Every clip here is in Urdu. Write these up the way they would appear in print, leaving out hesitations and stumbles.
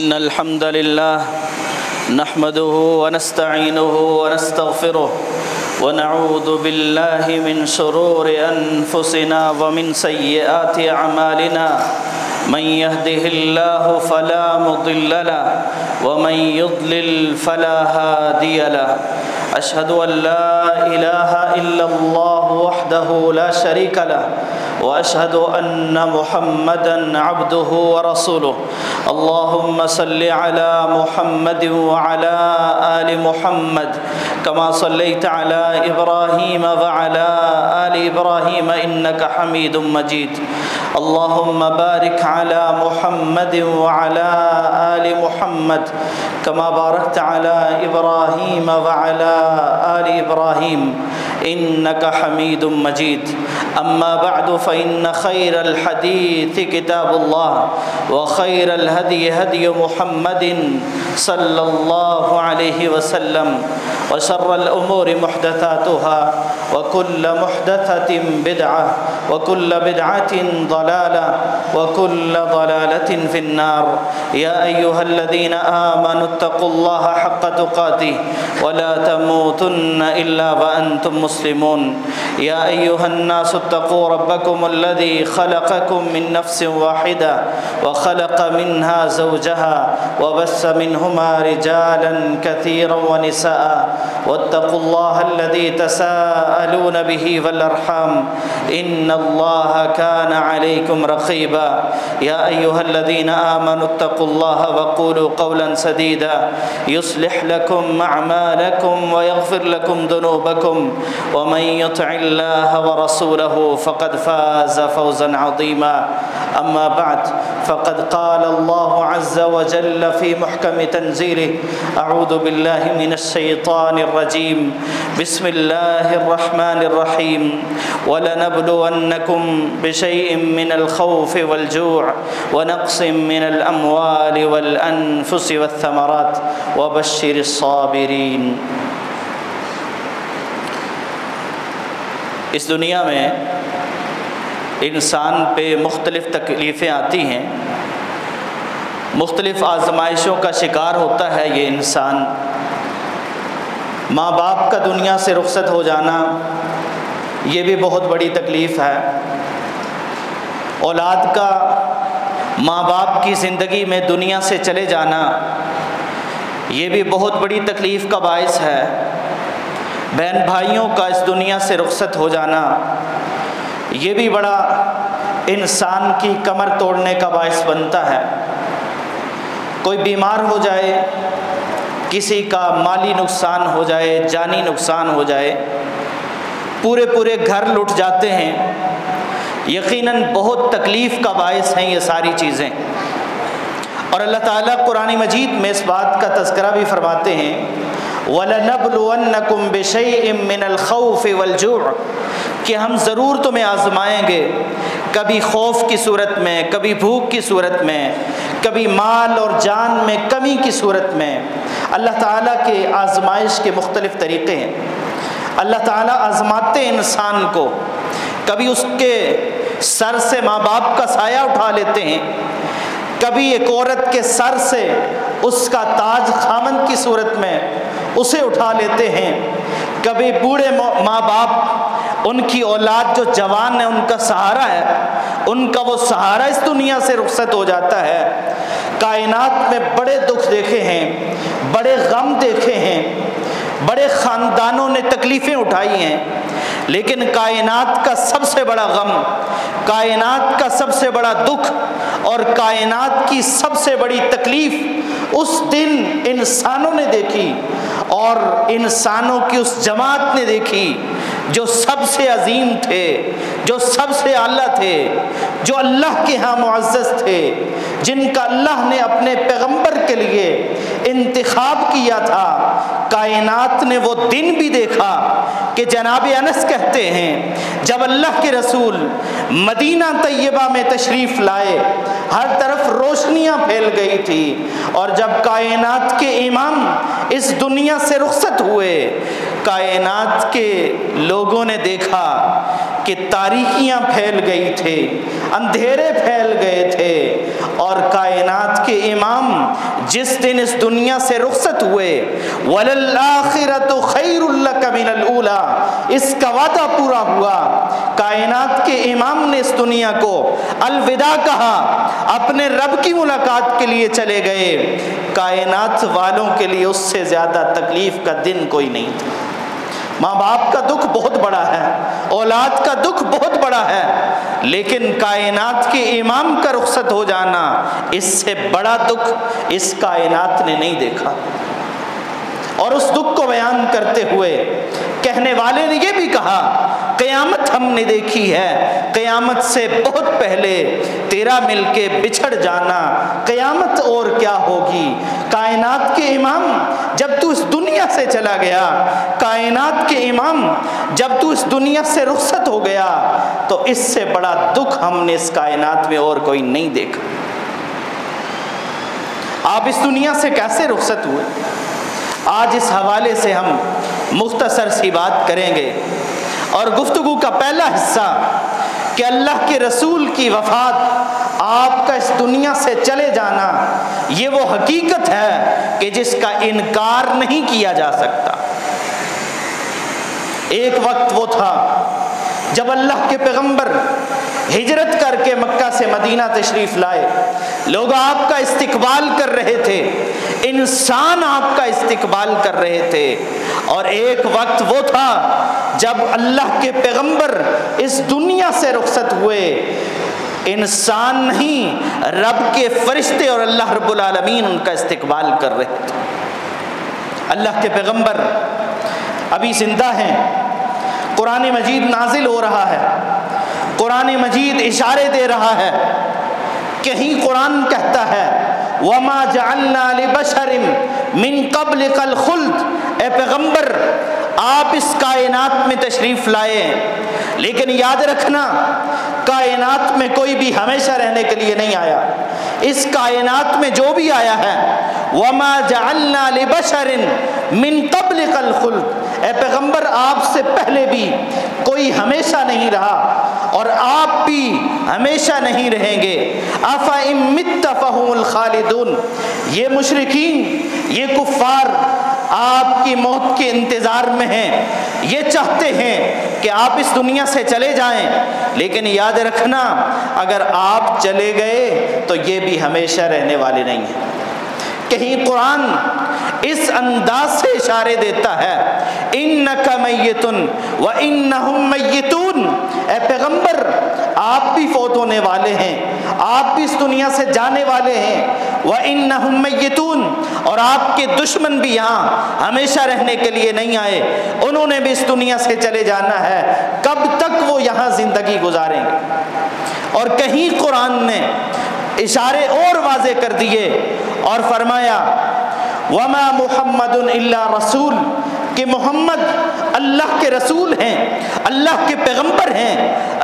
إن الحمد لله نحمده ونستعينه ونستغفره ونعوذ بالله من شرور أنفسنا ومن سيئات أعمالنا من يهده الله فلا مضل له ومن يضلل فلا هادي له أشهد أن لا إله إلا الله وحده لا شريك له وأشهد أن محمدًا عبده ورسوله اللهم صل على محمد وعلى آل محمد كما صليت على إبراهيم وعلى آل إبراهيم إنك حميد مجيد اللهم بارك على محمد وعلى آل محمد كما باركت على إبراهيم وعلى آل إبراهيم إنك حميد مجيد أما بعد فإن خير الحديث كتاب الله وخير الهدي هدي محمد صلى الله عليه وسلم وشر الأمور محدثاتها وكل محدثة بدعة وكل بدعة ضلالة وكل ضلالة في النار يا أيها الذين آمنوا اتقوا الله حق تقاته ولا تموتن إلا وأنتم مسلمون يا أيها الناس اتقوا ربكم الذي خلقكم من نفس واحدة وخلق منها زوجها وبث منهما رجالا كثيرا ونساء واتقوا الله الذي تساءلون به والأرحام إن الله كان عليكم رقيبا يا أيها الذين آمنوا اتقوا الله وقولوا قولا سديدا يصلح لكم أعمالكم ويغفر لكم ذنوبكم ومن يطع الله ورسوله فقد فاز فوزا عظيما أما بعد فقد قال الله عز وجل في محكم تنزيله أعوذ بالله من الشيطان الرجيم بسم الله الرحمن الرحيم ولنبلونكم بشيء من الخوف والجوع ونقص من الأموال والأنفس والثمرات وبشر الصابرين۔ اس دنیا میں انسان پہ مختلف تکلیفیں آتی ہیں، مختلف آزمائشوں کا شکار ہوتا ہے یہ انسان۔ ماں باپ کا دنیا سے رخصت ہو جانا یہ بھی بہت بڑی تکلیف ہے، اولاد کا ماں باپ کی زندگی میں دنیا سے چلے جانا یہ بھی بہت بڑی تکلیف کا باعث ہے، بہن بھائیوں کا اس دنیا سے رخصت ہو جانا یہ بھی بڑا انسان کی کمر توڑنے کا باعث بنتا ہے۔ کوئی بیمار ہو جائے، کسی کا مالی نقصان ہو جائے، جانی نقصان ہو جائے، پورے گھر لٹ جاتے ہیں، یقیناً بہت تکلیف کا باعث ہیں یہ ساری چیزیں۔ اور اللہ تعالیٰ قرآن مجید میں اس بات کا تذکرہ بھی فرماتے ہیں وَلَنَبْلُوَنَّكُمْ بِشَيْءٍ مِّنَ الْخَوْفِ وَالْجُوعِ کہ ہم ضرور تمہیں آزمائیں گے، کبھی خوف کی صورت میں، کبھی بھوک کی صورت میں، کبھی مال اور جان میں کمی کی صورت میں۔ اللہ تعالیٰ کے آزمائش کے مختلف طریقے ہیں۔ اللہ تعالیٰ آزماتے ہیں انسان کو، کبھی اس کے سر سے ماں باپ کا سایہ اٹھا لیتے ہیں، کبھی ایک عورت کے سر سے اس کا تاج خامند کی صورت میں اسے اٹھا لیتے ہیں، کبھی بوڑھے ماں باپ ان کی اولاد جو جوان ہے ان کا سہارا ہے، ان کا وہ سہارا اس دنیا سے رخصت ہو جاتا ہے۔ کائنات میں بڑے دکھ دیکھے ہیں، بڑے غم دیکھے ہیں، بڑے خاندانوں نے تکلیفیں اٹھائی ہیں، لیکن کائنات کا سب سے بڑا غم، کائنات کا سب سے بڑا دکھ اور کائنات کی سب سے بڑی تکلیف اس دن انسانوں نے دیکھی، اور انسانوں کی اس جماعت نے دیکھی جو سب سے عظیم تھے، جو سب سے اعلیٰ تھے، جو اللہ کے ہاں معزز تھے، جن کا اللہ نے اپنے پیغمبر کے لیے انتخاب کیا تھا۔ کائنات نے وہ دن بھی دیکھا کہ جناب انس کہتے ہیں جب اللہ کے رسول مدینہ طیبہ میں تشریف لائے ہر طرف روشنیاں پھیل گئی تھی، اور جب کائنات کے امام اس دنیا سے رخصت ہوئے، کائنات کے لوگوں نے دیکھا کہ تاریکیاں پھیل گئی تھے، اندھیرے پھیل گئے تھے، اور کائنات کے امام جس دن اس دنیا سے رخصت ہوئے، وَلَلْآخِرَةُ خَيْرٌ لَكَ مِنَ الْأُولَىٰ، اس کا وعدہ پورا ہوا۔ کائنات کے امام نے اس دنیا کو الوداع کہا، اپنے رب کی ملاقات کے لیے چلے گئے۔ کائنات والوں کے لیے اس سے زیادہ تکلیف کا دن کوئی نہیں تھا۔ ماں باپ کا دکھ بہت بڑا ہے، اولاد کا دکھ بہت بڑا ہے، لیکن کائنات کے امام کا رخصت ہو جانا، اس سے بڑا دکھ اس کائنات نے نہیں دیکھا۔ اور اس دکھ کو بیان کرتے ہوئے کہنے والے نے یہ بھی کہا، قیامت ہم نے دیکھی ہے، قیامت سے بہت پہلے تیرا مل کے بچھڑ جانا، قیامت اور کیا ہوگی۔ کائنات کے امام جب تو اس دنیا سے چلا گیا، کائنات کے امام جب تو اس دنیا سے رخصت ہو گیا، تو اس سے بڑا دکھ ہم نے اس کائنات میں اور کوئی نہیں دیکھا۔ آپ اس دنیا سے کیسے رخصت ہوئے؟ آج اس حوالے سے ہم مختصر سی بات کریں گے، اور گفتگو کا پہلا حصہ کہ اللہ کے رسول کی وفات، آپ کا اس دنیا سے چلے جانا، یہ وہ حقیقت ہے کہ جس کا انکار نہیں کیا جا سکتا۔ ایک وقت وہ تھا جب اللہ کے پیغمبر ہجرت کر کے مکہ سے مدینہ تشریف لائے، لوگ آپ کا استقبال کر رہے تھے، انسان آپ کا استقبال کر رہے تھے، اور ایک وقت وہ تھا جب اللہ کے پیغمبر اس دنیا سے رخصت ہوئے، انسان نہیں رب کے فرشتے اور اللہ رب العالمین ان کا استقبال کر رہے تھے۔ اللہ کے پیغمبر ابھی زندہ ہیں، قرآن مجید نازل ہو رہا ہے، قرآن مجید اشارے دے رہا ہے۔ کہیں قرآن کہتا ہے وَمَا جَعَلْنَا لِبَشَرٍ مِّن قَبْلِكَ الْخُلْدَ، اے پیغمبر آپ اس کائنات میں تشریف لائے، لیکن یاد رکھنا کائنات میں کوئی بھی ہمیشہ رہنے کے لیے نہیں آیا۔ اس کائنات میں جو بھی آیا ہے وَمَا جَعَلْنَا لِبَشَرٍ مِّن قَبْلِكَ الْخُلْدَ، اے پیغمبر آپ سے پہلے بھی کوئی ہمیشہ نہیں رہا اور آپ بھی ہمیشہ نہیں رہیں گے۔ أَفَإِن مِتَّ فَهُمُ الْخَالِدُونَ، یہ مشرکین، یہ کفار آپ کی موت کے انتظار میں ہیں، یہ چاہتے ہیں کہ آپ اس دنیا سے چلے جائیں، لیکن یاد رکھنا اگر آپ چلے گئے تو یہ بھی ہمیشہ رہنے والے نہیں ہیں۔ کہیں قرآن اس انداز سے اشارے دیتا ہے اِنَّكَ مَيِّتٌ وَإِنَّهُمْ مَيِّتُونَ، اے پیغمبر آپ بھی فوت ہونے والے ہیں، آپ بھی اس دنیا سے جانے والے ہیں، وَإِنَّهُمْ مَيِّتُونَ، اور آپ کے دشمن بھی یہاں ہمیشہ رہنے کے لیے نہیں آئے، انہوں نے بھی اس دنیا سے چلے جانا ہے، کب تک وہ یہاں زندگی گزاریں گے۔ اور کہیں قرآن نے اشارے اور واضح کر دیے اور فرمایا وَمَا مُحَمَّدٌ إِلَّا رَسُولٌ، کہ محمد اللہ کے رسول ہیں، اللہ کے پیغمبر ہیں،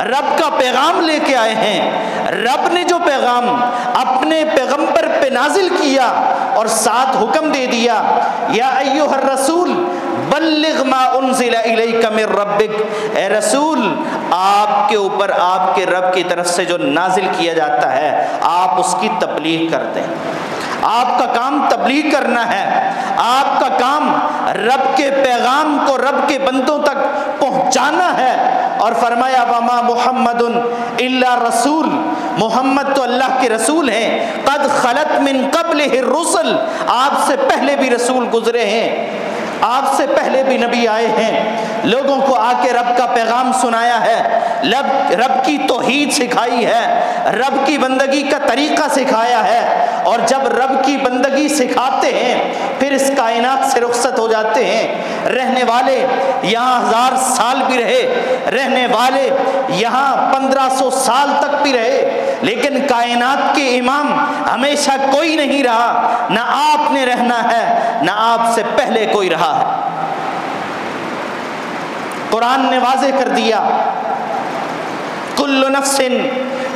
رب کا پیغام لے کے آئے ہیں۔ رب نے جو پیغام اپنے پیغمبر پہ نازل کیا اور ساتھ حکم دے دیا یا ایھا الرسول بلغ ما انزل الیک من ربک، اے رسول آپ کے اوپر آپ کے رب کی طرف سے جو نازل کیا جاتا ہے آپ اس کی تبلیغ کر دیں۔ آپ کا کام تبلیغ کرنا ہے، آپ کا کام رب کے پیغام کو رب کے بندوں تک پہنچانا ہے۔ اور فرمایا وما محمد الا رسول، محمد تو اللہ کے رسول ہیں، قد خلت من قبلہ الرسل، آپ سے پہلے بھی رسول گزرے ہیں، آپ سے پہلے بھی نبی آئے ہیں، لوگوں کو آ کے رب کا پیغام سنایا ہے، رب کی توحید سکھائی ہے، رب کی بندگی کا طریقہ سکھایا ہے۔ اور جب رب کی بندگی سکھاتے ہیں پھر اس کائنات سے رخصت ہو جاتے ہیں۔ رہنے والے یہاں 1000 سال بھی رہے، رہنے والے یہاں 1500 سال تک بھی رہے، لیکن کائنات کے امام ہمیشہ کوئی نہیں رہا، نہ آپ نے رہنا ہے نہ آپ سے پہلے کوئی رہا ہے۔ قرآن نے واضح کر دیا کل نفس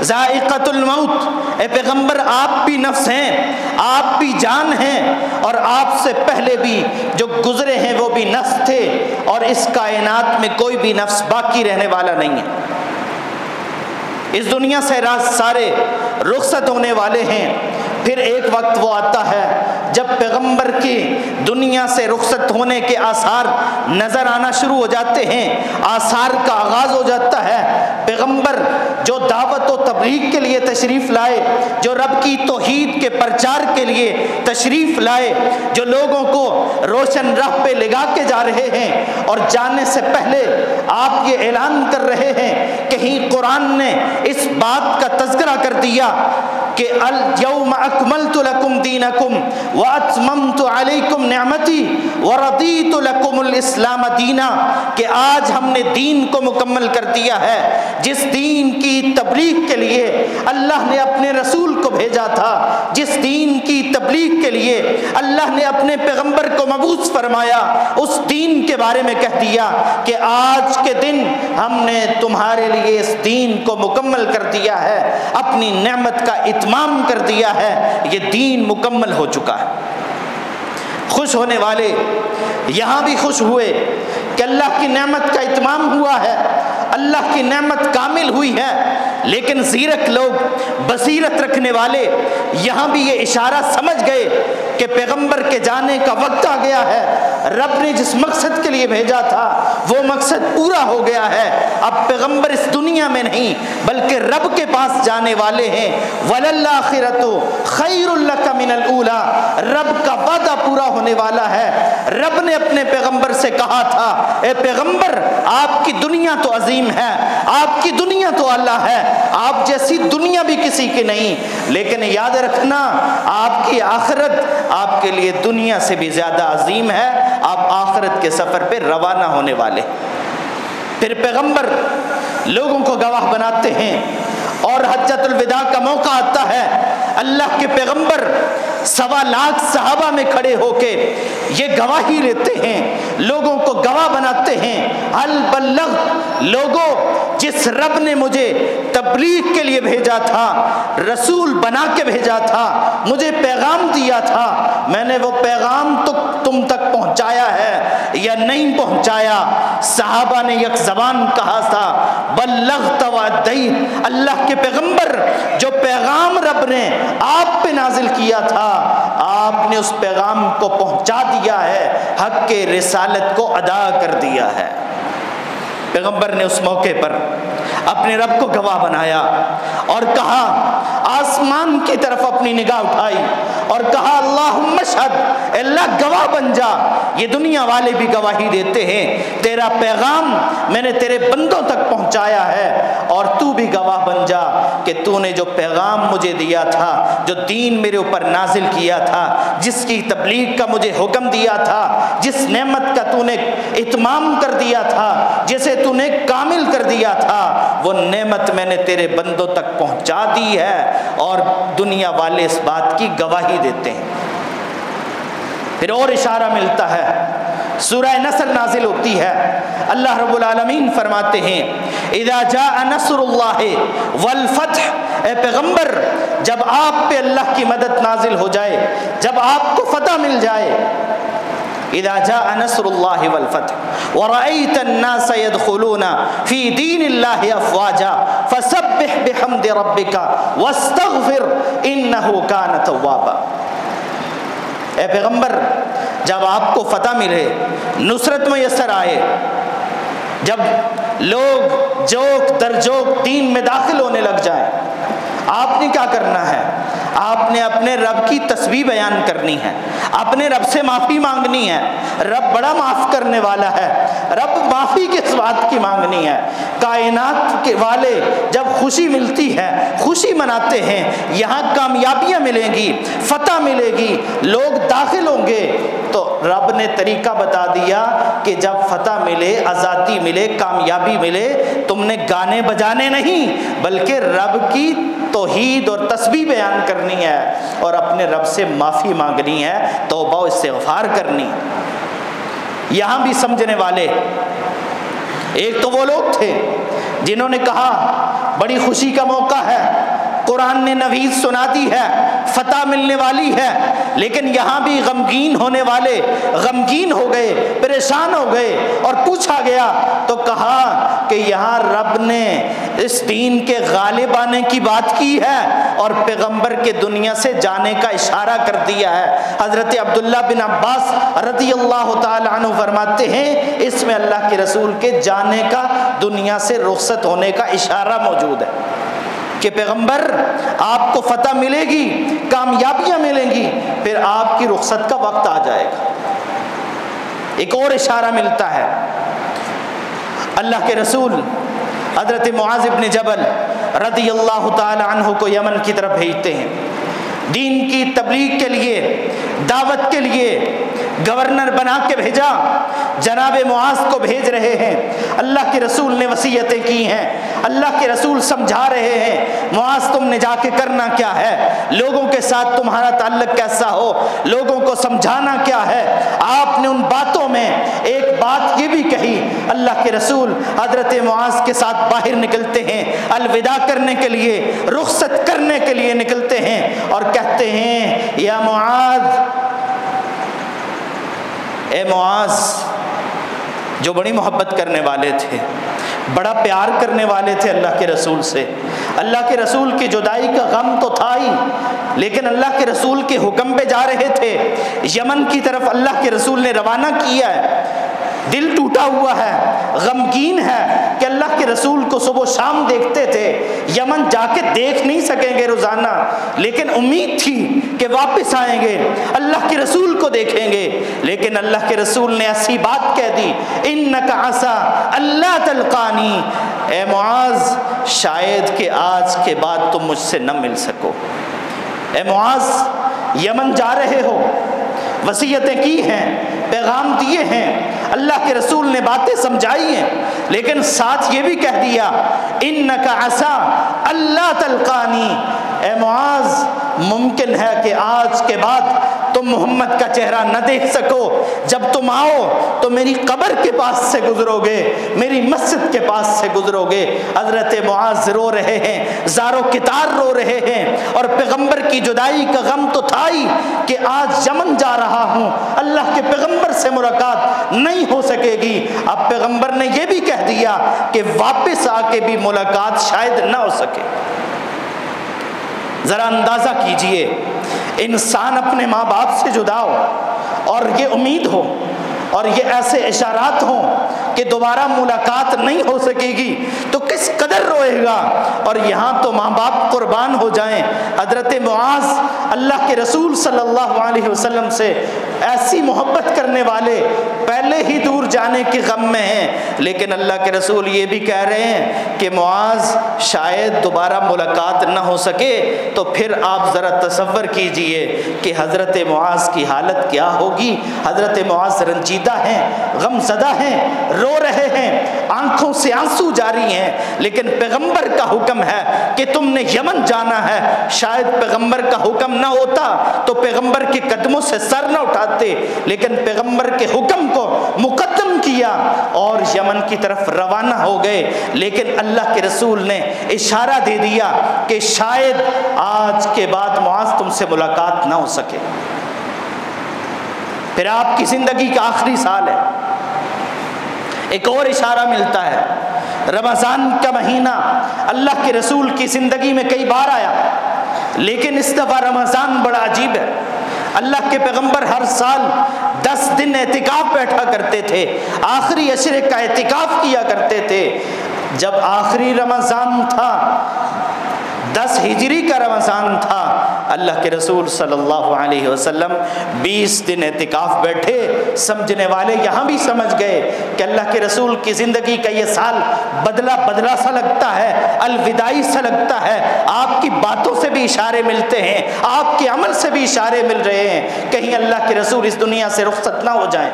ذائقۃ الموت، اے پیغمبر آپ بھی نفس ہیں، آپ بھی جان ہیں، اور آپ سے پہلے بھی جو گزرے ہیں وہ بھی نفس تھے، اور اس کائنات میں کوئی بھی نفس باقی رہنے والا نہیں ہے۔ اس دنیا سے سارے رخصت ہونے والے ہیں، پھر ایک وقت وہ آتا ہے جب پیغمبر کی دنیا سے رخصت ہونے کے آثار نظر آنا شروع ہو جاتے ہیں، آثار کا آغاز ہو جاتا ہے۔ پیغمبر جو دعوت و تبلیغ کے لیے تشریف لائے، جو رب کی توحید کے پرچار کے لیے تشریف لائے، جو لوگوں کو روشن راہ پہ لگا کے جا رہے ہیں، اور جانے سے پہلے آپ یہ اعلان کر رہے ہیں، کہیں قرآن نے اس بات کا تذکرہ کر دیا کہ اليوم اکملت لکم دینکم واتممت علیکم نعمتی ورضیت لکم الاسلام دینا، کہ آج ہم نے دین کو مکمل کر دیا ہے، جس دین کی تبلیغ کے لیے اللہ نے اپنے رسول کو بھیجا تھا، جس دین کی تبلیغ کے لیے اللہ نے اپنے پیغمبر کو مبعوث فرمایا، اس دین کے بارے میں کہہ دیا کہ آج کے دن ہم نے تمہارے لیے اس دین کو مکمل کر دیا ہے، اپنی نعمت کا اتمام کر دیا ہے، یہ دین مکمل ہو چکا ہے۔ خوش ہونے والے یہاں بھی خوش ہوئے کہ اللہ کی نعمت کا اتمام ہوا ہے، اللہ کی نعمت کامل ہوئی ہے، لیکن زیرک لوگ، بصیرت رکھنے والے یہاں بھی یہ اشارہ سمجھ گئے کہ پیغمبر کے جانے کا وقت آ گیا ہے، رب نے جس مقصد کے لیے بھیجا تھا وہ مقصد پورا ہو گیا ہے، اب پیغمبر اس دنیا میں نہیں بلکہ رب کے پاس جانے والے ہیں۔ وَلَلْآخِرَةُ خَيْرٌ لَكَ مِنَ الْأُولَىٰ، رب کا وعدہ پورا ہونے والا ہے۔ رب نے اپنے پیغمبر سے کہا تھا، اے پیغمبر آپ کی دنیا تو عظیم ہے، آپ کی دنیا تو اللہ ہے، آپ جیسی دنیا بھی کسی کی نہیں، لیکن یاد رکھنا آپ کی آخرت آپ کے لیے دنیا سے بھی زیادہ عظیم ہے، آپ آخرت کے سفر پہ روانہ ہونے والے۔ پھر پیغمبر لوگوں کو گواہ بناتے ہیں، اور حجۃ الوداع کا موقع آتا ہے، اللہ کے پیغمبر 1.25 لاکھ صحابہ میں کھڑے ہو کے یہ گواہی لیتے ہیں، لوگوں کو گواہ بناتے ہیں، حل بلغت، لوگوں جس رب نے مجھے تبلیغ کے لیے بھیجا تھا، رسول بنا کے بھیجا تھا، مجھے پیغام دیا تھا، میں نے وہ پیغام تو تم تک پہنچایا ہے یا نہیں پہنچایا؟ صحابہ نے یک زبان کہا تھا، بلغت وادیت، اللہ کے پیغمبر جو پیغام رب نے آپ پہ نازل کیا تھا آپ نے اس پیغام کو پہنچا دیا ہے، حق کے رسالت کو ادا کر دیا ہے۔ پیغمبر نے اس موقع پر اپنے رب کو گواہ بنایا اور کہا، آسمان کی طرف اپنی نگاہ اٹھائی اور کہا، اللہم اشہد، اللہ گواہ بن جا، یہ دنیا والے بھی گواہی دیتے ہیں تیرا پیغام میں نے تیرے بندوں تک پہنچایا ہے، اور تو بھی گواہ بن جا کہ تو نے جو پیغام مجھے دیا تھا، جو دین میرے اوپر نازل کیا تھا، جس کی تبلیغ کا مجھے حکم دیا تھا، جس نعمت کا تو نے اتمام کر دیا تھا، جسے تو نے کامل کر دیا تھا، وہ نعمت میں نے تیرے بندوں تک پہنچا دی ہے، اور دنیا والے اس بات کی گواہی دیتے ہیں۔ پھر اور اشارہ ملتا ہے، سورہ نصر نازل ہوتی ہے، اللہ رب العالمین فرماتے ہیں، اذا جاء نصر اللہ والفتح، اے پیغمبر جب آپ پہ اللہ کی مدد نازل ہو جائے، جب آپ کو فتح مل جائے، اذا جاء نصر اللہ والفتح ورأيت الناس يدخلون في دين الله افواجا فسبح بحمد ربك واستغفر انه كان توابا۔ اے پیغمبر جب آپ کو فتح ملے، نصرت میسر آئے، جب لوگ جوک در جوک دین میں داخل ہونے لگ جائیں، آپ نے کیا کرنا ہے؟ آپ نے اپنے رب کی تسبیح بیان کرنی ہے، اپنے رب سے معافی مانگنی ہے، رب بڑا معاف کرنے والا ہے، رب معافی کس بات کی مانگنی ہے؟ کائنات کے والے جب خوشی ملتی ہے خوشی مناتے ہیں، یہاں کامیابیاں ملیں گی، فتح ملے گی، لوگ داخل ہوں گے، تو رب نے طریقہ بتا دیا کہ جب فتح ملے، آزادی ملے، کامیابی ملے، تم نے گانے بجانے نہیں بلکہ رب کی توحید اور تسبیح بیان کرنی ہے، اور اپنے رب سے معافی مانگنی ہے، توبہ و استغفار کرنی۔ یہاں بھی سمجھنے والے، ایک تو وہ لوگ تھے جنہوں نے کہا بڑی خوشی کا موقع ہے، قرآن نے نوید سنا دی ہے، فتح ملنے والی ہے، لیکن یہاں بھی غمگین ہونے والے غمگین ہو گئے، پریشان ہو گئے، اور پوچھا گیا تو کہا کہ یہاں رب نے اس دین کے غالب آنے کی بات کی ہے اور پیغمبر کے دنیا سے جانے کا اشارہ کر دیا ہے۔ حضرت عبداللہ بن عباس رضی اللہ تعالی عنہ فرماتے ہیں اس میں اللہ کے رسول کے جانے کا، دنیا سے رخصت ہونے کا اشارہ موجود ہے کہ پیغمبر آپ کو فتح ملے گی، کامیابیاں ملیں گی، پھر آپ کی رخصت کا وقت آ جائے گا۔ ایک اور اشارہ ملتا ہے، اللہ کے رسول حضرت معاذ بن جبل رضی اللہ تعالی عنہ کو یمن کی طرف بھیجتے ہیں، دین کی تبلیغ کے لیے، دعوت کے لیے گورنر بنا کے بھیجا، جناب معاذ کو بھیج رہے ہیں۔ اللہ کے رسول نے وصیتیں کی ہیں، اللہ کے رسول سمجھا رہے ہیں معاذ تم نے جا کے کرنا کیا ہے، لوگوں کے ساتھ تمہارا تعلق کیسا ہو، لوگوں کو سمجھانا کیا ہے۔ آپ نے ان باتوں میں ایک بات یہ بھی کہی، اللہ کے رسول حضرت معاذ کے ساتھ باہر نکلتے ہیں، الوداع کرنے کے لیے، رخصت کرنے کے لیے نکلتے ہیں اور کہتے ہیں یا معاذ، اے معاذ، جو بڑی محبت کرنے والے تھے، بڑا پیار کرنے والے تھے اللہ کے رسول سے، اللہ کے رسول کی جدائی کا غم تو تھا ہی، لیکن اللہ کے رسول کے حکم پہ جا رہے تھے، یمن کی طرف اللہ کے رسول نے روانہ کیا ہے، دل ٹوٹا ہوا ہے، غمگین ہے کہ اللہ کے رسول کو صبح و شام دیکھتے تھے، یمن جا کے دیکھ نہیں سکیں گے روزانہ، لیکن امید تھی کہ واپس آئیں گے، اللہ کے رسول کو دیکھیں گے، لیکن اللہ کے رسول نے ایسی بات کہہ دی، انک عسیٰ اللہ تلقانی، اے معاذ شاید کہ آج کے بعد تم مجھ سے نہ مل سکو۔ اے معاذ یمن جا رہے ہو، وصیتیں کی ہیں، پیغام دیے ہیں، اللہ کے رسول نے باتیں سمجھائی ہیں، لیکن ساتھ یہ بھی کہہ دیا انک عسیٰ اللہ تلقانی، اے معاذ ممکن ہے کہ آج کے بعد تم محمد کا چہرہ نہ دیکھ سکو، جب تم آؤ تو میری قبر کے پاس سے گزرو گے، میری مسجد کے پاس سے گزرو گے۔ حضرت معاذ رو رہے ہیں، زار و کتار رو رہے ہیں، اور پیغمبر کی جدائی کا غم تو تھا ہی کہ آج یمن جا رہا ہوں، اللہ کے پیغمبر سے ملاقات نہیں ہو سکے گی۔ اب پیغمبر نے یہ بھی کہہ دیا کہ واپس آ کے بھی ملاقات شاید نہ ہو سکے۔ ذرا اندازہ کیجئے، انسان اپنے ماں باپ سے جدا ہو اور یہ امید ہو اور یہ ایسے اشارات ہوں کہ دوبارہ ملاقات نہیں ہو سکے گی تو کس قدر روئے گا، اور یہاں تو ماں باپ قربان ہو جائیں۔ حضرت معاذ اللہ کے رسول صلی اللہ علیہ وسلم سے ایسی محبت کرنے والے پہلے ہی دور جانے کے غم میں ہیں، لیکن اللہ کے رسول یہ بھی کہہ رہے ہیں کہ معاذ شاید دوبارہ ملاقات نہ ہو سکے، تو پھر آپ ذرا تصور کیجئے کہ حضرت معاذ کی حالت کیا ہوگی۔ حضرت معاذ رنجیدہ ہیں، غم زدہ ہیں، رو رہے ہیں، آنکھوں سے آنسو جاری ہیں، لیکن پیغمبر کا حکم ہے کہ تم نے یمن جانا ہے۔ شاید پیغمبر کا حکم نہ ہوتا تو پیغمبر کے قدموں سے سر نہ اٹھاتے، لیکن پیغمبر کے حکم کو مقدم کیا اور یمن کی طرف روانہ ہو گئے، لیکن اللہ کے رسول نے اشارہ دے دیا کہ شاید آج کے بعد معاذ تم سے ملاقات نہ ہو سکے۔ پھر آپ کی زندگی کا آخری سال ہے، ایک اور اشارہ ملتا ہے، رمضان کا مہینہ اللہ کے رسول کی زندگی میں کئی بار آیا، لیکن اس دفعہ رمضان بڑا عجیب ہے۔ اللہ کے پیغمبر ہر سال 10 دن اعتکاف بیٹھا کرتے تھے، آخری عشرے کا اعتکاف کیا کرتے تھے۔ جب آخری رمضان تھا، 10 ہجری کا رمضان تھا، اللہ کے رسول صلی اللہ علیہ وسلم 20 دن اعتکاف بیٹھے۔ سمجھنے والے یہاں بھی سمجھ گئے کہ اللہ کے رسول کی زندگی کا یہ سال بدلا بدلا سا لگتا ہے، الوداعی سا لگتا ہے۔ آپ کی باتوں سے بھی اشارے ملتے ہیں، آپ کے عمل سے بھی اشارے مل رہے ہیں، کہیں اللہ کے رسول اس دنیا سے رخصت نہ ہو جائیں۔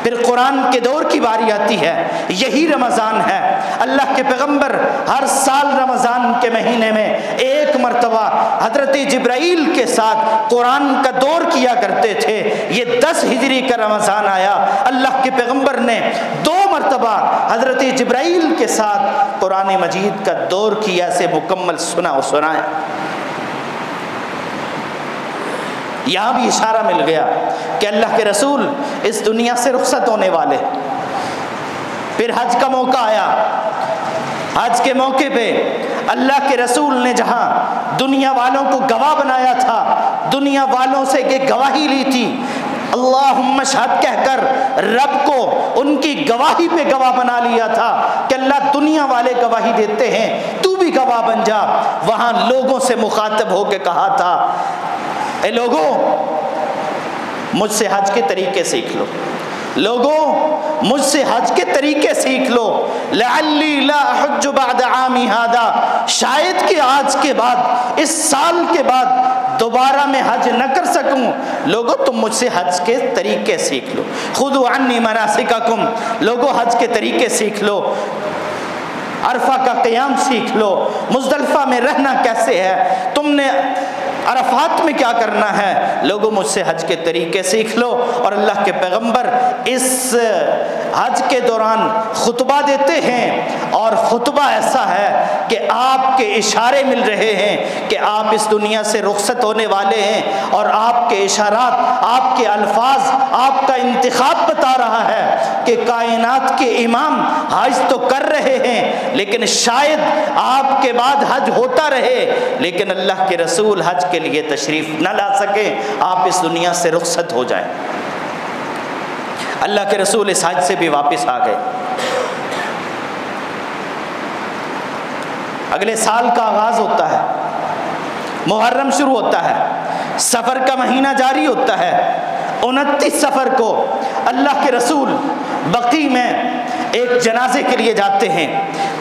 پھر قرآن کے دور کی باری آتی ہے، یہی رمضان ہے۔ اللہ کے پیغمبر ہر سال رمضان کے مہینے میں ایک مرتبہ حضرت جبرائیل کے ساتھ قرآن کا دور کیا کرتے تھے۔ یہ 10 ہجری کا رمضان آیا، اللہ کے پیغمبر نے 2 مرتبہ حضرت جبرائیل کے ساتھ قرآن مجید کا دور کیا، سے مکمل سنایا۔ یہاں بھی اشارہ مل گیا کہ اللہ کے رسول اس دنیا سے رخصت ہونے والے۔ پھر حج کا موقع آیا، حج کے موقع پہ اللہ کے رسول نے جہاں دنیا والوں کو گواہ بنایا تھا، دنیا والوں سے ایک گواہی لی تھی، اللہم اشہد کہہ کر رب کو ان کی گواہی پہ گواہ بنا لیا تھا کہ اللہ دنیا والے گواہی دیتے ہیں، تو بھی گواہ بن جا۔ وہاں لوگوں سے مخاطب ہو کے کہا تھا، اے لوگوں مجھ سے حج کے طریقے سیکھ لو، لوگوں مجھ سے حج کے طریقے سیکھ لو، لعلی لا احج بعد عامی ھذا، شاید کہ آج کے بعد، اس سال کے بعد دوبارہ میں حج نہ کر سکوں، لوگوں تم مجھ سے حج کے طریقے سیکھ لو، خذوا عنی مناسککم، لوگوں حج کے طریقے سیکھ لو، عرفہ کا قیام سیکھ لو، مزدلفہ میں رہنا کیسے ہے، تم نے عرفات میں کیا کرنا ہے، لوگوں مجھ سے حج کے طریقے سیکھ لو۔ اور اللہ کے پیغمبر اس حج کے دوران خطبہ دیتے ہیں، اور خطبہ ایسا ہے کہ آپ کے اشارے مل رہے ہیں کہ آپ اس دنیا سے رخصت ہونے والے ہیں، اور آپ کے اشارات، آپ کے الفاظ، آپ کا انتخاب بتا رہا ہے کہ کائنات کے امام حج تو کر رہے ہیں، لیکن شاید آپ کے بعد حج ہوتا رہے لیکن اللہ کے رسول حج کے لیے تشریف نہ لا سکے، آپ اس دنیا سے رخصت ہو جائیں۔ اللہ کے رسول اس حج سے بھی واپس آ گئے۔ اگلے سال کا آغاز ہوتا ہے، محرم شروع ہوتا ہے، سفر کا مہینہ جاری ہوتا ہے، 29 سفر کو اللہ کے رسول بقیع میں ایک جنازے کے لیے جاتے ہیں،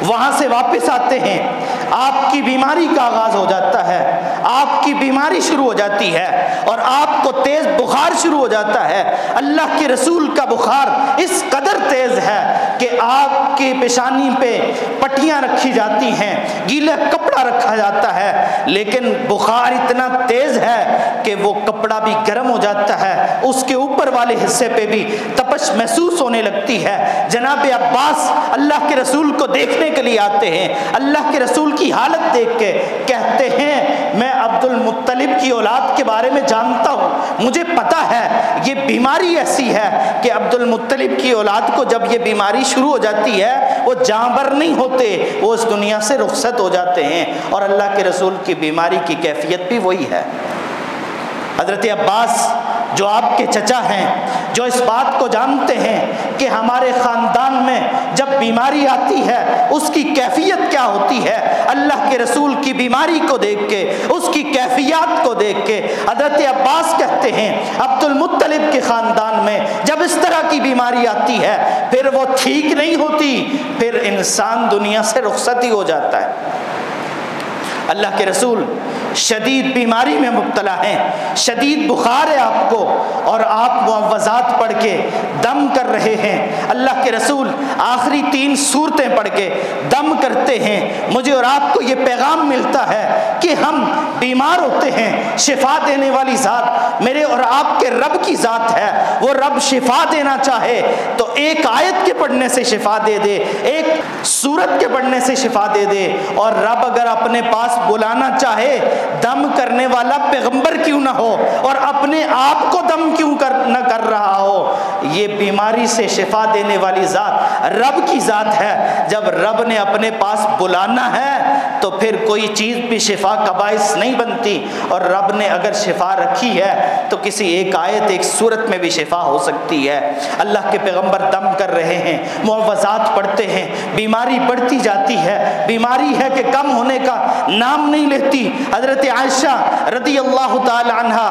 وہاں سے واپس آتے ہیں، آپ کی بیماری کا آغاز ہو جاتا ہے، آپ کی بیماری شروع ہو جاتی ہے اور آپ کو تیز بخار شروع ہو جاتا ہے۔ اللہ کے رسول کا بخار اس قدر تیز ہے کہ آپ کی پیشانی پہ پٹیاں رکھی جاتی ہیں، گیلا کپڑا رکھا جاتا ہے، لیکن بخار اتنا تیز ہے کہ وہ کپڑا بھی گرم ہو جاتا ہے، اس کے اوپر والے حصے پہ بھی تپش محسوس ہونے لگتی ہے۔ جناب عباس اللہ کے رسول کو دیکھنے کے لیے آتے ہیں، اللہ کے رسول کی حالت دیکھ کے کہتے ہیں میں عبد المطلب کی اولاد کے بارے میں جانتا ہوں، مجھے پتا ہے یہ بیماری ایسی ہے کہ عبد المطلب کی اولاد کو جب یہ بیماری شروع ہو جاتی ہے وہ جاں بر نہیں ہوتے، وہ اس دنیا سے رخصت ہو جاتے ہیں، اور اللہ کے رسول کی بیماری کی کیفیت بھی وہی ہے۔ حضرت عباس جو آپ کے چچا ہیں، جو اس بات کو جانتے ہیں کہ ہمارے خاندان میں جب بیماری آتی ہے اس کی کیفیت کیا ہوتی ہے، اللہ کے رسول کی بیماری کو دیکھ کے، اس کی کیفیات کو دیکھ کے حضرت عباس کہتے ہیں عبد المطلب کے خاندان میں جب اس طرح کی بیماری آتی ہے پھر وہ ٹھیک نہیں ہوتی، پھر انسان دنیا سے رخصت ہی ہو جاتا ہے۔ اللہ کے رسول شدید بیماری میں مبتلا ہیں، شدید بخار ہے آپ کو، اور آپ معوذات پڑھ کے دم کر رہے ہیں۔ اللہ کے رسول آخری 3 سورتیں پڑھ کے دم کرتے ہیں۔ مجھے اور آپ کو یہ پیغام ملتا ہے کہ ہم بیمار ہوتے ہیں، شفا دینے والی ذات میرے اور آپ کے رب کی ذات ہے، وہ رب شفا دینا چاہے تو ایک آیت کے پڑھنے سے شفا دے دے، ایک سورت کے پڑھنے سے شفا دے دے، اور رب اگر اپنے پاس بلانا چاہے دم کرنے والا پیغمبر کیوں نہ ہو اور اپنے آپ کو دم کیوں نہ کر رہا ہو، یہ بیماری سے شفا دینے والی ذات رب کی ذات ہے۔ جب رب نے اپنے پاس بلانا ہے تو پھر کوئی چیز بھی شفا کا باعث نہیں بنتی، اور رب نے اگر شفا رکھی ہے تو کسی ایک آیت ایک سورت میں بھی شفا ہو سکتی ہے۔ اللہ کے پیغمبر دم کر رہے ہیں، معوذات پڑھتے ہیں، بیماری بڑھتی جاتی ہے، بیماری ہے کہ کم ہونے کا نام نہیں لیتی۔ حضرت عائشہ رضی اللہ تعالی عنہ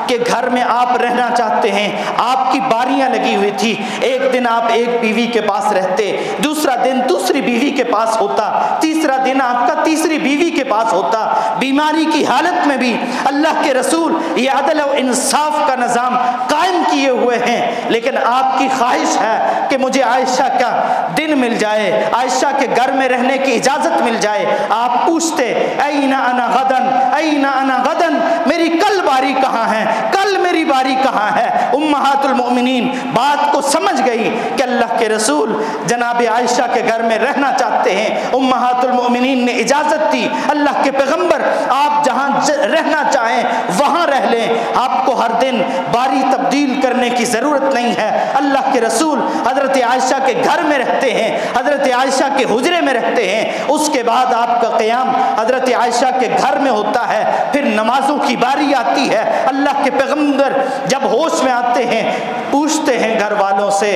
کے گھر میں آپ رہنا چاہتے ہیں، آپ کی باریاں لگی ہوئی تھی، ایک دن آپ ایک بیوی کے پاس رہتے، دوسرا دن دوسری بیوی کے پاس ہوتا، تیسرا دن آپ کا تیسری بیوی کے پاس ہوتا۔ بیماری کی حالت میں بھی اللہ کے رسول یہ عدل و انصاف کا نظام قائم کیے ہوئے ہیں، لیکن آپ کی خواہش ہے کہ مجھے عائشہ کا دن مل جائے، عائشہ کے گھر میں رہنے کی اجازت مل جائے۔ آپ پوچھتے این انا غدن، این انا غدن، میری کل باری کہاں ہے، کل میری باری کہاں ہے؟ امہات المؤمنین بات کو سمجھ گئی کہ اللہ کے رسول جناب عائشہ کے گھر میں رہنا چاہتے ہیں۔ امہات المؤمنین نے اجازت دی، اللہ کے پیغمبر آپ جہاں رہنا چاہیں وہاں رہ لیں، آپ کو ہر دن باری تبدیل کرنے کی ضرورت نہیں ہے۔ اللہ کے رسول حضرت عائشہ کے گھر میں رہتے ہیں، حضرت عائشہ کے حجرے میں رہتے ہیں۔ اس کے بعد آپ کا قیام حضرت عائشہ کے گھر میں ہوتا ہے، پھر نمازوں کی باری آتی ہے۔ اللہ کے پیغمبر جب ہوش میں آتے ہیں پوچھتے ہیں گھر والوں سے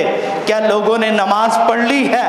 کیا لوگوں نے نماز پڑھ لی ہے؟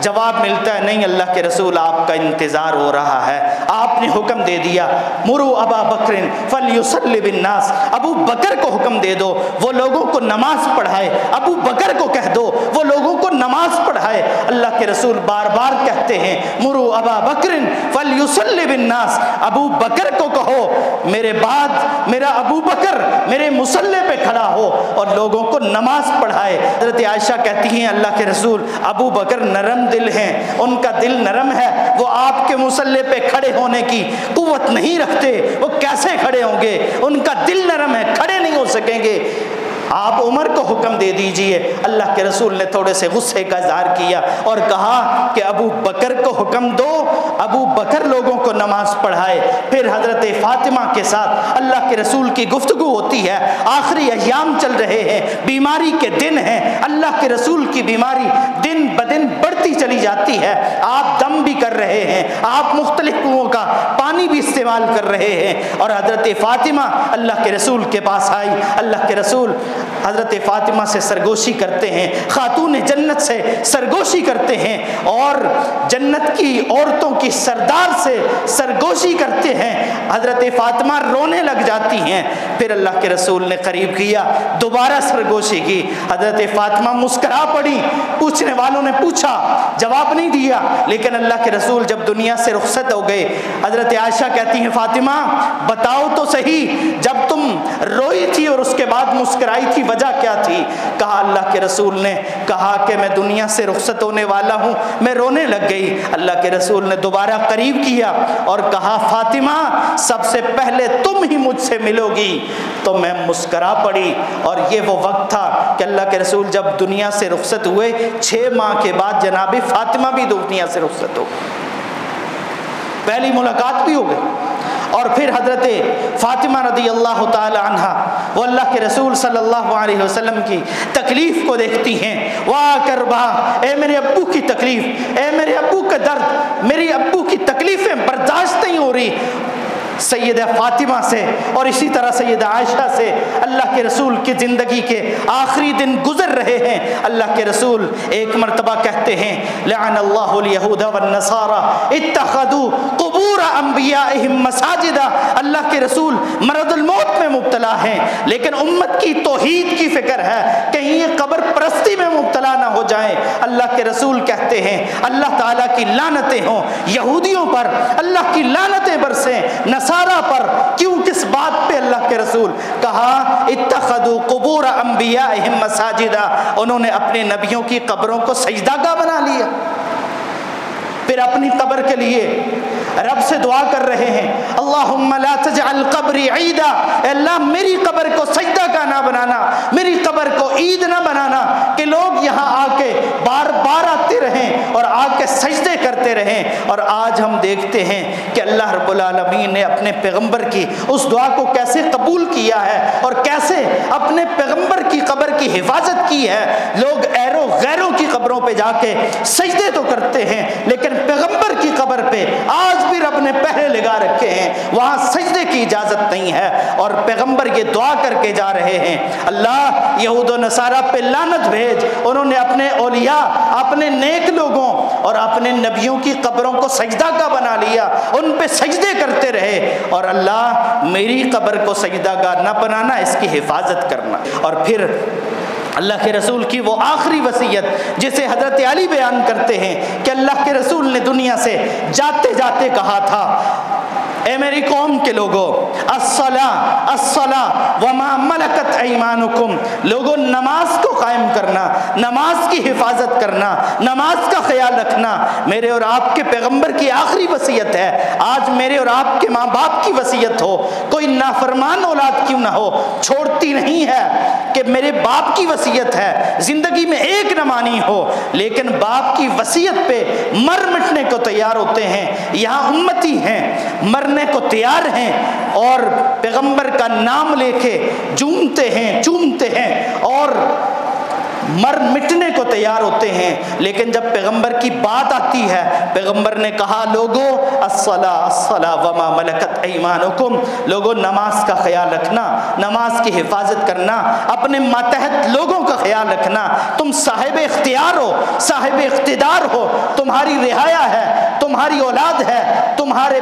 جواب ملتا ہے نہیں اللہ کے رسول آپ کا انتظار ہو رہا ہے۔ آپ نے حکم دے دیا مرو ابا بکر فلیصلی بالناس، ابو بکر کو حکم دے دو وہ لوگوں کو نماز پڑھائے، ابو بکر کو کہہ دو وہ لوگوں کو نماز پڑھائے۔ اللہ کے رسول بار بار کہتے ہیں مرو ابا بکر فلیصلی بالناس، ابو بکر کو کہو میرے بعد میرا ابو بکر میرے مصلی پہ کھڑا ہو اور لوگوں کو نماز پڑھائے۔ حضرت عائشہ کہتی ہیں اللہ کے رسول ابو بکر نرم دل ہیں، ان کا دل نرم ہے، وہ آپ کے مصلی پہ کھڑے ہونے کی قوت نہیں رکھتے، وہ کیسے کھڑے ہوں گے؟ ان کا دل نرم ہے، کھڑے نہیں ہو سکیں گے۔ آپ عمر کو حکم دے دیجئے۔ اللہ کے رسول نے تھوڑے سے غصے کا اظہار کیا اور کہا کہ ابو بکر کو حکم دو، ابو بکر لوگوں کو نماز پڑھائے۔ پھر حضرت فاطمہ کے ساتھ اللہ کے رسول کی گفتگو ہوتی ہے، آخری ایام چل رہے ہیں، بیماری کے دن ہیں، اللہ کے رسول کی بیماری دن بدن بڑھتی چلی جاتی ہے، آپ دم بھی کر رہے ہیں، آپ مختلف کنوؤں کا پانی بھی استعمال کر رہے ہیں، اور حضرت فاطمہ اللہ کے رسول کے پاس آئی۔ اللہ کے رسول حضرت فاطمہ سے سرگوشی کرتے ہیں، خاتون جنت سے سرگوشی کرتے ہیں اور جنت کی عورتوں کی سردار سے سرگوشی کرتے ہیں۔ حضرت فاطمہ رونے لگ جاتی ہیں۔ پھر اللہ کے رسول نے قریب کیا، دوبارہ سرگوشی کی، حضرت فاطمہ مسکرا پڑی۔ پوچھنے والوں نے پوچھا، جواب نہیں دیا، لیکن اللہ کے رسول جب دنیا سے رخصت ہو گئے حضرت عائشہ کہتی ہیں فاطمہ بتاؤ تو صحیح جب تم روئی تھی اور اس کے بعد مسکرائی تھی وجہ کیا تھی؟ کہا اللہ کے رسول نے کہا کہ میں دنیا سے رخصت ہونے والا ہوں، میں رونے لگ گئی۔ اللہ کے رسول نے دوبارہ قریب کیا اور کہا فاطمہ سب سے پہلے تم ہی مجھ سے ملو گی، تو میں مسکرا پڑی۔ اور یہ وہ وقت تھا کہ اللہ کے رسول جب دنیا سے رخصت ہوئے 6 ماہ کے بعد جناب فاطمہ بھی دنیا سے رخصت ہو، پہلی ملاقات بھی ہو گئی۔ اور پھر حضرت فاطمہ رضی اللہ تعالی عنہ وہ اللہ کے رسول صلی اللہ علیہ وسلم کی تکلیف کو دیکھتی ہیں، واہ کربا، اے میرے ابو کی تکلیف، اے میرے ابو کا درد، میری ابو کی تکلیفیں برداشت نہیں ہو رہی۔ سیدہ فاطمہ سے اور اسی طرح سیدہ عائشہ سے اللہ کے رسول کی زندگی کے آخری دن گزر رہے ہیں۔ اللہ کے رسول ایک مرتبہ کہتے ہیں لعن اللہ الیہود والنصارى اتخذوا قبور انبیائہم مساجدا۔ اللہ کے رسول مرض الموت میں مبتلا ہیں، لیکن امت کی توحید کی فکر ہے، کہیں یہ قبر پرستی میں مبتلا نہ ہو جائیں۔ اللہ کے رسول کہتے ہیں اللہ تعالیٰ کی لعنتیں ہوں یہودیوں پر، اللہ کی لعنتیں برسیں نصارہ پر۔ کیوں؟ کس بات پہ؟ اللہ کے رسول کہا اتخذوا قبور انبیائہم مساجدا، انہوں نے اپنے نبیوں کی قبروں کو سجدہ گاہ بنا لیا۔ پھر اپنی قبر کے لیے رب سے دعا کر رہے ہیں اللہم لا تجعل قبری عیدا، اے اللہ میری قبر کو سجدہ کا نہ بنانا، میری قبر کو عید نہ بنانا کہ لوگ یہاں آ کے بار بار آتے رہیں اور آ کے سجدے کرتے رہیں۔ اور آج ہم دیکھتے ہیں کہ اللہ رب العالمین نے اپنے پیغمبر کی اس دعا کو کیسے قبول کیا ہے اور کیسے اپنے پیغمبر کی قبر کی حفاظت کی ہے۔ لوگ غیروں کی قبروں پہ جا کے سجدے تو کرتے ہیں، لیکن پیغمبر کی قبر پہ آج بھی رب نے پہرے لگا رکھے ہیں، وہاں سجدے کی اجازت نہیں ہے۔ اور پیغمبر یہ دعا کر کے جا رہے ہیں اللہ یہود و نصارہ پہ لعنت بھیج، انہوں نے اپنے اولیاء، اپنے نیک لوگوں اور اپنے نبیوں کی قبروں کو سجدہ کا بنا لیا، ان پہ سجدے کرتے رہے۔ اور اللہ میری قبر کو سجدہ گاہ نہ بنانا، اس کی حفاظت کرنا۔ اور پھر اللہ کے رسول کی وہ آخری وصیت جسے حضرت علی بیان کرتے ہیں کہ اللہ کے رسول نے دنیا سے جاتے جاتے کہا تھا اے میری قوم کے لوگوں، الصلاۃ الصلاۃ وما ملکت ایمانکم، لوگوں نماز کو قائم کرنا، نماز کی حفاظت کرنا، نماز کا خیال رکھنا میرے اور آپ کے پیغمبر کی آخری وصیت ہے۔ آج میرے اور آپ کے ماں باپ کی وصیت ہو، کوئی نافرمان اولاد کیوں نہ ہو، چھوڑتی نہیں ہے کہ میرے باپ کی وصیت ہے، زندگی میں ایک نہ مانی ہو، لیکن باپ کی وصیت پہ مر مٹنے کو تیار ہوتے ہیں۔ یہاں امتی ہیں، مرنے کو تیار ہیں اور پیغمبر کا نام لے کے چومتے ہیں اور مر مٹنے کو تیار ہوتے ہیں، لیکن جب پیغمبر کی بات آتی ہے، پیغمبر نے کہا لوگوں الصلاۃ الصلاۃ وما ملکت ایمانکم، لوگوں نماز کا خیال رکھنا، نماز کی حفاظت کرنا، اپنے ماتحت لوگوں کا خیال رکھنا۔ تم صاحب اختیار ہو، صاحب اقتدار ہو، تمہاری رعایا ہے، تمہاری اولاد ہے، تمہارے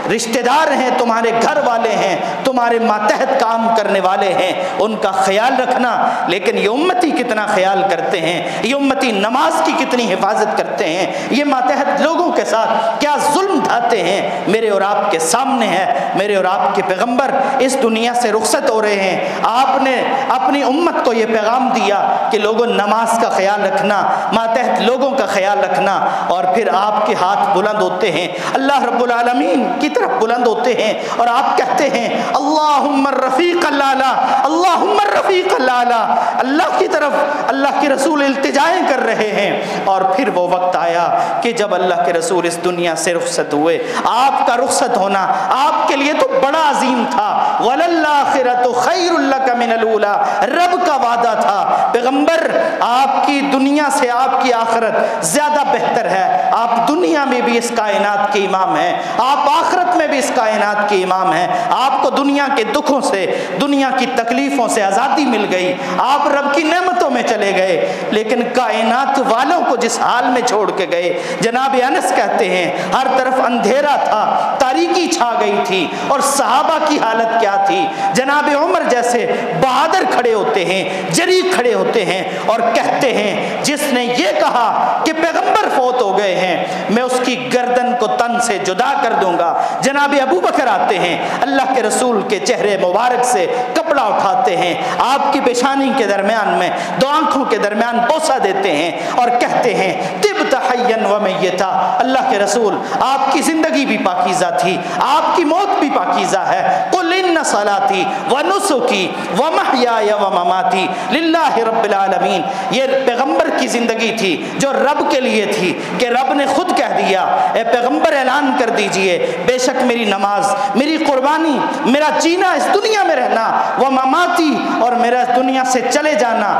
رشتہ دار ہیں، تمہارے گھر والے ہیں، تمہارے ماتحت کام کرنے والے ہیں، ان کا خیال رکھنا۔ لیکن یہ امتی کتنا خیال کرتے ہیں، یہ امتی نماز کی کتنی حفاظت کرتے ہیں، یہ ماتحت لوگوں کے ساتھ کیا ظلم ڈھاتے ہیں، میرے اور آپ کے سامنے ہے۔ میرے اور آپ کے پیغمبر اس دنیا سے رخصت ہو رہے ہیں، آپ نے اپنی امت کو یہ پیغام دیا کہ لوگوں نماز کا خیال رکھنا، ماتحت لوگوں کا خیال رکھنا، اور پھر آپ کے ہاتھ بلند ہوتے ہیں، اللہ رب العالمین کی طرف بلند ہوتے ہیں اور آپ کہتے ہیں اللہم الرفیق الاعلی، اللہم الرفیق الاعلی، اللہ کی طرف اللہ کے رسول التجائیں کر رہے ہیں۔ اور پھر وہ وقت آیا کہ جب اللہ کے رسول اس دنیا سے رخصت ہوئے، آپ کا رخصت ہونا آپ کے لیے تو بڑا عظیم تھا، وَلَلْآخِرَةُ خَيْرٌ لَكَ مِنَ الْأُولَىٰ، رب کا وعدہ تھا پیغمبر آپ کی دنیا سے آپ کی آخرت زیادہ بہتر ہے، آپ دنیا میں بھی اس کائنات کے امام ہیں، آپ آخرت میں بھی اس کائنات کے امام ہیں، آپ کو دنیا کے دکھوں سے، دنیا کی تکلیفوں سے آزادی مل گئی، آپ رب کی نعمتوں میں چلے گئے۔ لیکن کائنات والوں کو جس حال میں چھوڑ کے گئے، جناب انس کہتے ہیں ہر طرف اندھیرا تھا، تاریکی چھا گئی تھی، اور صحابہ کی حالت کیا تھی؟ جناب عمر جیسے بہادر کھڑے ہوتے ہیں، جری کھڑے ہوتے ہیں اور کہتے ہیں جس نے یہ کہا کہ پیغمبر فوت ہو گئے ہیں میں اس کی گردن کو تن سے جدا کر دوں گا۔ جناب ابو بکر آتے ہیں، اللہ کے رسول کے چہرے مبارک سے کپڑا اٹھاتے ہیں، آپ کی پیشانی کے درمیان میں دو آنکھوں کے درمیان بوسہ دیتے ہیں اور کہتے ہیں طبت حیا و میتا، اللہ کے رسول آپ کی زندگی بھی پاکیزہ تھی، آپ کی موت بھی پاکیزہ ہے۔ قل ان صلاتی و نسکی و محیای و مماتی للہ رب العالمین، یہ پیغمبر کی زندگی تھی جو رب کے لیے تھی، کہ رب نے خود کہہ دیا اے پیغمبر اعلان کر دیجئے بے شک میری نماز، میری قربانی، میرا جینا اس دنیا میں رہنا، وہ مماتی، اور میرا اس دنیا سے چلے جانا،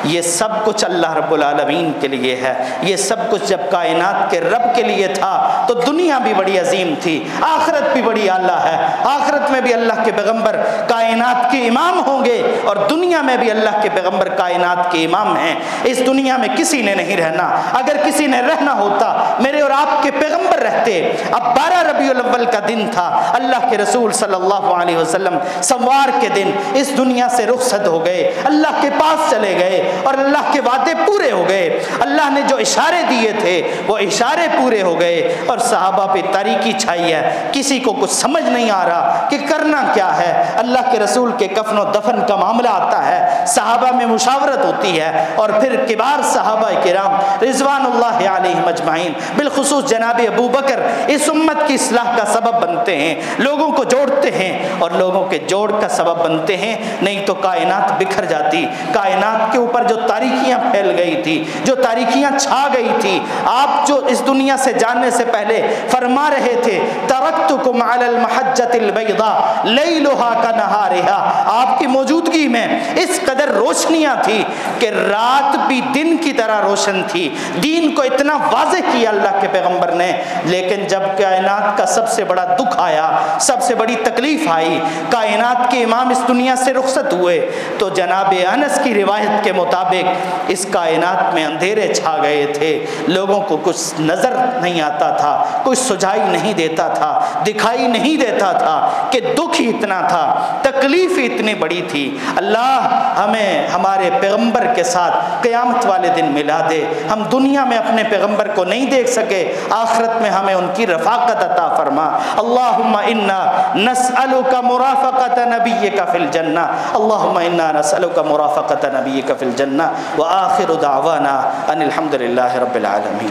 یہ سب کچھ اللہ رب العالمین کے لیے ہے۔ یہ سب کچھ جب کائنات کے رب کے لیے تھا تو دنیا بھی بڑی عظیم تھی، آخرت بھی بڑی اعلیٰ ہے، آخرت میں بھی اللہ کے پیغمبر کائنات کے امام ہوں گے اور دنیا میں بھی اللہ کے پیغمبر کائنات کے امام ہیں۔ اس دنیا میں کسی نے نہیں رہنا، اگر کسی نے رہنا ہوتا میرے اور آپ کے پیغمبر رہتے۔ اب 12 ربیع الاول کا دن تھا، اللہ کے رسول صلی اللہ علیہ وسلم سوار کے دن اس دنیا سے رخصت ہو گئے، اللہ کے پاس چلے گئے اور اللہ کے وعدے پورے ہو گئے، اللہ نے جو اشارے دیے تھے وہ اشارے پورے ہو گئے، اور صحابہ پہ تاریکی چھائی ہے، کسی کو کچھ سمجھ نہیں آ رہا کہ کرنا کیا ہے۔ اللہ کے رسول کے کفن و دفن کا معاملہ آتا ہے، صحابہ میں مشاورت ہوتی ہے، اور پھر کبار صحابہ کرام رضوان اللہ علیہم اجمعین، بالخصوص جناب ابو بکر اس امت کی اصلاح کا سبب بنتے ہیں، لوگوں کو جوڑتے ہیں اور لوگوں کے جوڑ کا سبب بنتے ہیں، نہیں تو کائنات بکھر جاتی۔ کائنات کے اوپر جو تاریکیاں پھیل گئی تھی، جو تاریکیاں چھا گئی تھی، آپ جو اس دنیا سے جانے سے پہلے فرما رہے تھے ترکتکم علی المحجۃ البیضاء لیلھا کنہارھا، آپ کی موجودگی میں اس قدر روشنیاں تھی کہ رات بھی دن کی طرح روشن تھی، دین کو اتنا واضح کیا اللہ کے پیغمبر نے۔ لیکن جب کائنات کا سب سے بڑا دکھ آیا، سب سے بڑی تکلیف آئی، کائنات کے امام اس دنیا سے رخصت ہوئے، تو جناب انس کی روایت کے مطابق اس کائنات میں اندھیرے چھا گئے تھے، لوگوں کو کچھ نظر نہیں آتا تھا، کوئی سجائی نہیں دیتا تھا، دکھائی نہیں دیتا تھا کہ دکھ دکھ ہی اتنا تھا، تکلیف ہی اتنی بڑی تھی۔ اللہ ہمیں ہمارے پیغمبر کے ساتھ قیامت والے دن ملا دے۔ ہم دنیا میں اپنے پیغمبر کو نہیں دیکھ سکے، آخرت میں ہمیں ان کی رفاقت عطا فرما۔ اللہم انا نسألک مرافقت نبیک فی الجنہ، اللہم انا نسألک مرافقت نبیک فی الجنہ، وآخر دعوانا ان الحمد للہ رب العالمین۔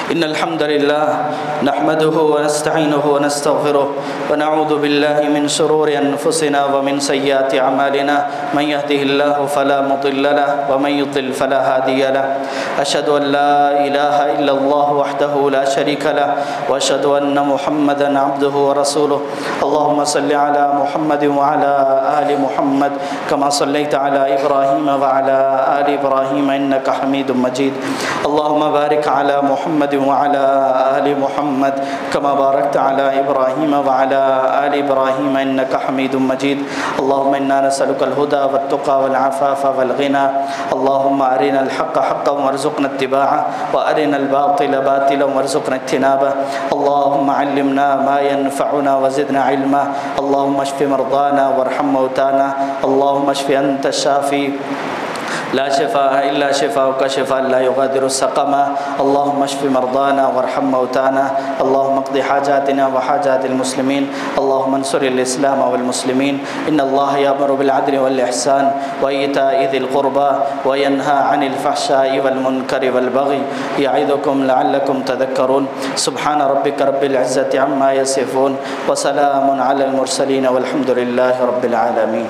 إن الحمد لله نحمده ونستعينه ونستغفره ونعوذ بالله من شرور أنفسنا ومن سيئات أعمالنا، من يهده الله فلا مضل له ومن يضلل فلا هادي له، أشهد أن لا إله إلا الله وحده لا شريك له، وأشهد أن محمدا عبده ورسوله۔ اللهم صل على محمد وعلى آل محمد كما صليت على إبراهيم وعلى آل إبراهيم إنك حميد مجيد۔ اللهم بارك على محمد وعلى آل محمد كما باركت على إبراهيم وعلى آل إبراهيم إنك حميد مجيد۔ اللهم إنا نسألك الهدى والتقى والعفاف والغنى، اللهم أرنا الحق حقا وارزقنا اتباعه، وأرنا الباطل باطلا وارزقنا اجتنابه۔ اللهم علمنا ما ينفعنا وزدنا علما، اللهم اشف مرضانا وارحم موتانا، اللهم اشف أنت الشافي لا شفاء إلا شفاءك شفاء لا يغادر سقما، اللهم اشف مرضانا وارحم موتانا، اللهم اقض حاجاتنا وحاجات المسلمين، اللهم انصر الإسلام والمسلمين۔ إن الله يأمر بالعدل والإحسان وإيتاء ذي القربى وينهى عن الفحشاء والمنكر والبغي يعظكم لعلكم تذكرون۔ سبحان ربك رب العزة عما يصفون، وسلام على المرسلين والحمد لله رب العالمين۔